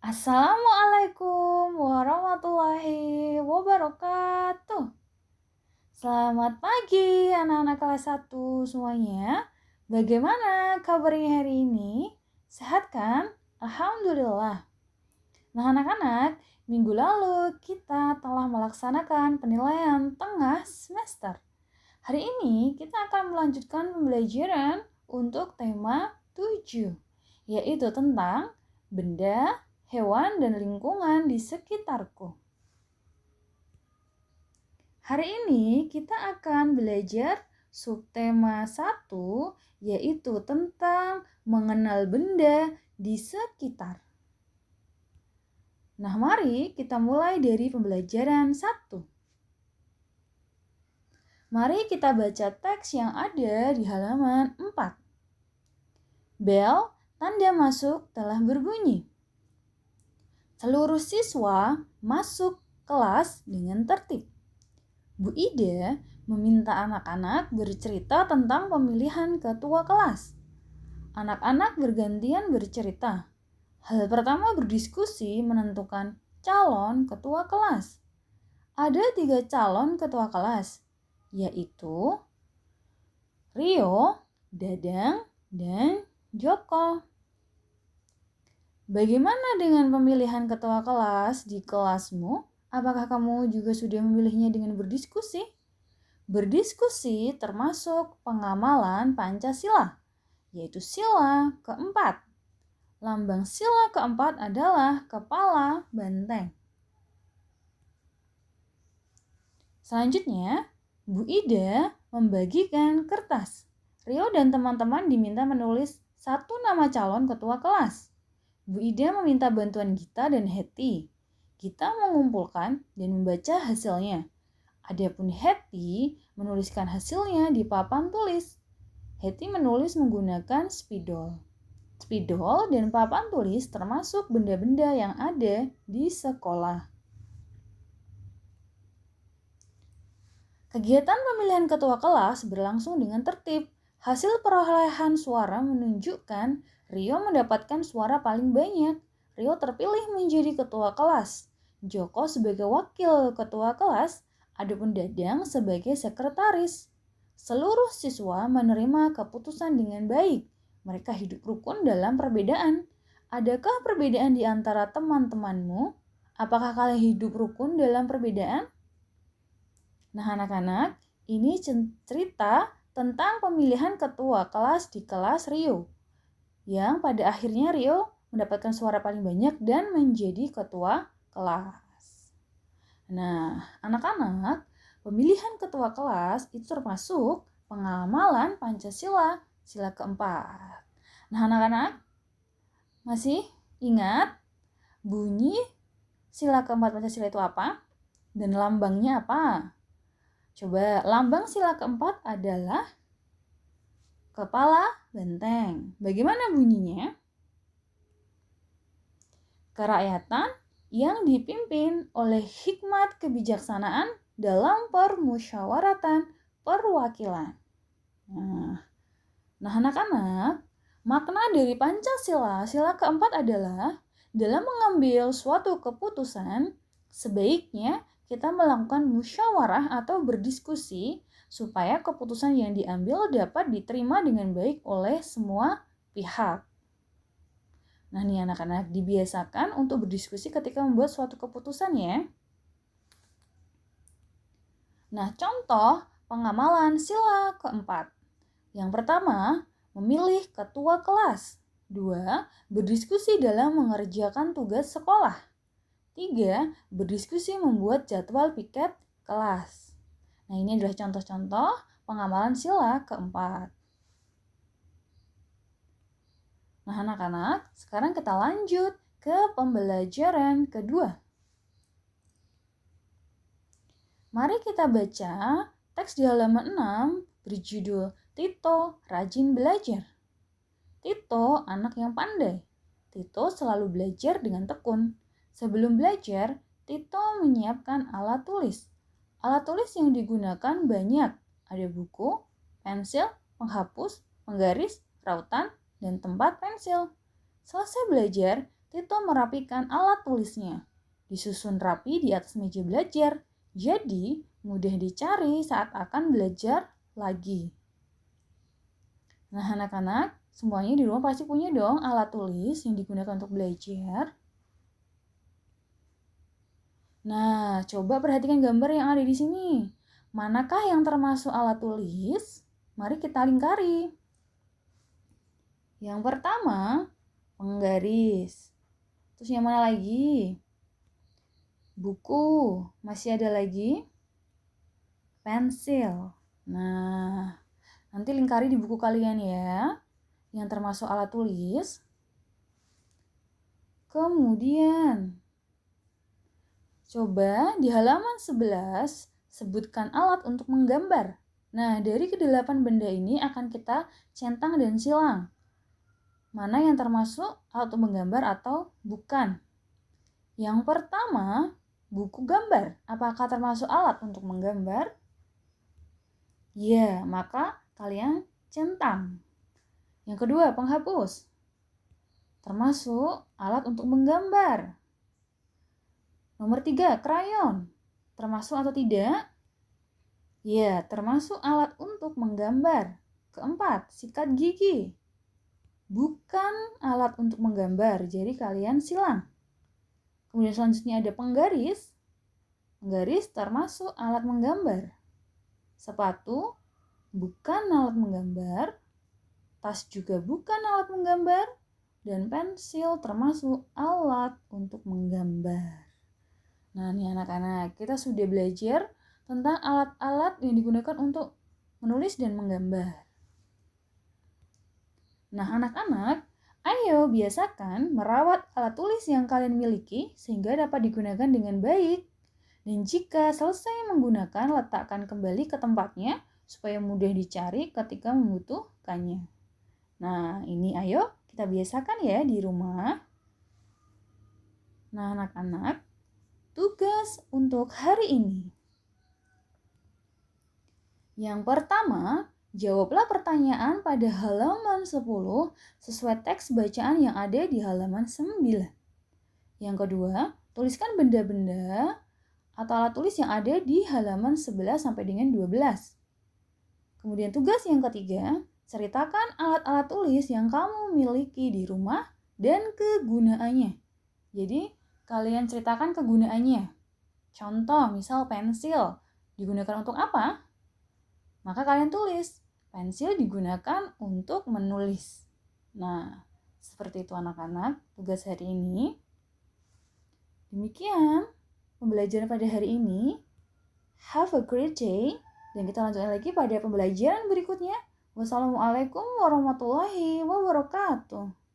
Assalamualaikum warahmatullahi wabarakatuh. Selamat pagi anak-anak kelas 1 semuanya. Bagaimana kabarnya hari ini? Sehat kan? Alhamdulillah. Nah anak-anak, minggu lalu kita telah melaksanakan penilaian tengah semester. Hari ini kita akan melanjutkan pembelajaran untuk tema 7, yaitu tentang benda, hewan, dan lingkungan di sekitarku. Hari ini kita akan belajar subtema 1, yaitu tentang mengenal benda di sekitar. Nah, mari kita mulai dari pembelajaran 1. Mari kita baca teks yang ada di halaman 4. Bel, tanda masuk telah berbunyi. Seluruh siswa masuk kelas dengan tertib. Bu Ida meminta anak-anak bercerita tentang pemilihan ketua kelas. Anak-anak bergantian bercerita. Hal pertama berdiskusi menentukan calon ketua kelas. Ada 3 calon ketua kelas, yaitu Rio, Dadang, dan Joko. Bagaimana dengan pemilihan ketua kelas di kelasmu? Apakah kamu juga sudah memilihnya dengan berdiskusi? Berdiskusi termasuk pengamalan Pancasila, yaitu sila keempat. Lambang sila keempat adalah kepala banteng. Selanjutnya, Bu Ida membagikan kertas. Rio dan teman-teman diminta menulis 1 nama calon ketua kelas. Bu Ida meminta bantuan Gita dan Hetty. Gita mengumpulkan dan membaca hasilnya. Adapun Hetty menuliskan hasilnya di papan tulis. Hetty menulis menggunakan spidol. Spidol dan papan tulis termasuk benda-benda yang ada di sekolah. Kegiatan pemilihan ketua kelas berlangsung dengan tertib. Hasil perolehan suara menunjukkan Rio mendapatkan suara paling banyak. Rio terpilih menjadi ketua kelas. Joko sebagai wakil ketua kelas, adapun Dadang sebagai sekretaris. Seluruh siswa menerima keputusan dengan baik. Mereka hidup rukun dalam perbedaan. Adakah perbedaan di antara teman-temanmu? Apakah kalian hidup rukun dalam perbedaan? Nah anak-anak, ini cerita tentang pemilihan ketua kelas di kelas Rio. Yang pada akhirnya Rio mendapatkan suara paling banyak dan menjadi ketua kelas. Nah anak-anak, pemilihan ketua kelas itu termasuk pengamalan Pancasila, sila keempat. Nah anak-anak, masih ingat bunyi sila keempat Pancasila itu apa? Dan lambangnya apa? Coba, lambang sila keempat adalah kepala benteng. Bagaimana bunyinya? Kerakyatan yang dipimpin oleh hikmat kebijaksanaan dalam permusyawaratan perwakilan. Nah anak-anak, makna dari Pancasila, sila keempat adalah dalam mengambil suatu keputusan, sebaiknya kita melakukan musyawarah atau berdiskusi supaya keputusan yang diambil dapat diterima dengan baik oleh semua pihak. Nah nih anak-anak, dibiasakan untuk berdiskusi ketika membuat suatu keputusan ya. Nah contoh pengamalan sila keempat. Yang pertama, memilih ketua kelas. 2. Berdiskusi dalam mengerjakan tugas sekolah. 3. Berdiskusi membuat jadwal piket kelas. Nah ini adalah contoh-contoh pengamalan sila keempat. Nah anak-anak, sekarang kita lanjut ke pembelajaran kedua. Mari kita baca teks di halaman 6 berjudul Tito Rajin Belajar. Tito anak yang pandai. Tito selalu belajar dengan tekun. Sebelum belajar, Tito menyiapkan alat tulis. Alat tulis yang digunakan banyak. Ada buku, pensil, penghapus, penggaris, rautan, dan tempat pensil. Selesai belajar, Tito merapikan alat tulisnya. Disusun rapi di atas meja belajar. Jadi, mudah dicari saat akan belajar lagi. Nah, anak-anak, semuanya di rumah pasti punya dong alat tulis yang digunakan untuk belajar. Nah, coba perhatikan gambar yang ada di sini. Manakah yang termasuk alat tulis? Mari kita lingkari. Yang pertama, penggaris. Terus yang mana lagi? Buku. Masih ada lagi? Pensil. Nah, nanti lingkari di buku kalian ya, yang termasuk alat tulis. Kemudian, coba di halaman 11, sebutkan alat untuk menggambar. Nah, dari ke-8 benda ini akan kita centang dan silang. Mana yang termasuk alat untuk menggambar atau bukan? Yang pertama, buku gambar. Apakah termasuk alat untuk menggambar? Ya, maka kalian centang. Yang kedua, penghapus. Termasuk alat untuk menggambar. Nomor 3, krayon. Termasuk atau tidak? Ya, termasuk alat untuk menggambar. Keempat, sikat gigi. Bukan alat untuk menggambar, jadi kalian silang. Kemudian selanjutnya ada penggaris. Penggaris termasuk alat menggambar. Sepatu bukan alat menggambar. Tas juga bukan alat menggambar. Dan pensil termasuk alat untuk menggambar. Nah, nih anak-anak, kita sudah belajar tentang alat-alat yang digunakan untuk menulis dan menggambar. Nah, anak-anak, ayo biasakan merawat alat tulis yang kalian miliki sehingga dapat digunakan dengan baik. Dan jika selesai menggunakan, letakkan kembali ke tempatnya supaya mudah dicari ketika membutuhkannya. Nah, ini ayo kita biasakan ya di rumah. Nah, anak-anak, tugas untuk hari ini. Yang pertama, jawablah pertanyaan pada halaman 10 sesuai teks bacaan yang ada di halaman 9. Yang kedua, tuliskan benda-benda atau alat tulis yang ada di halaman 11 sampai dengan 12. Kemudian tugas yang ketiga, ceritakan alat-alat tulis yang kamu miliki di rumah dan kegunaannya. Jadi, kalian ceritakan kegunaannya. Contoh, misal pensil digunakan untuk apa? Maka kalian tulis, pensil digunakan untuk menulis. Nah, seperti itu anak-anak, tugas hari ini. Demikian pembelajaran pada hari ini. Have a great day. Dan kita lanjutkan lagi pada pembelajaran berikutnya. Wassalamualaikum warahmatullahi wabarakatuh.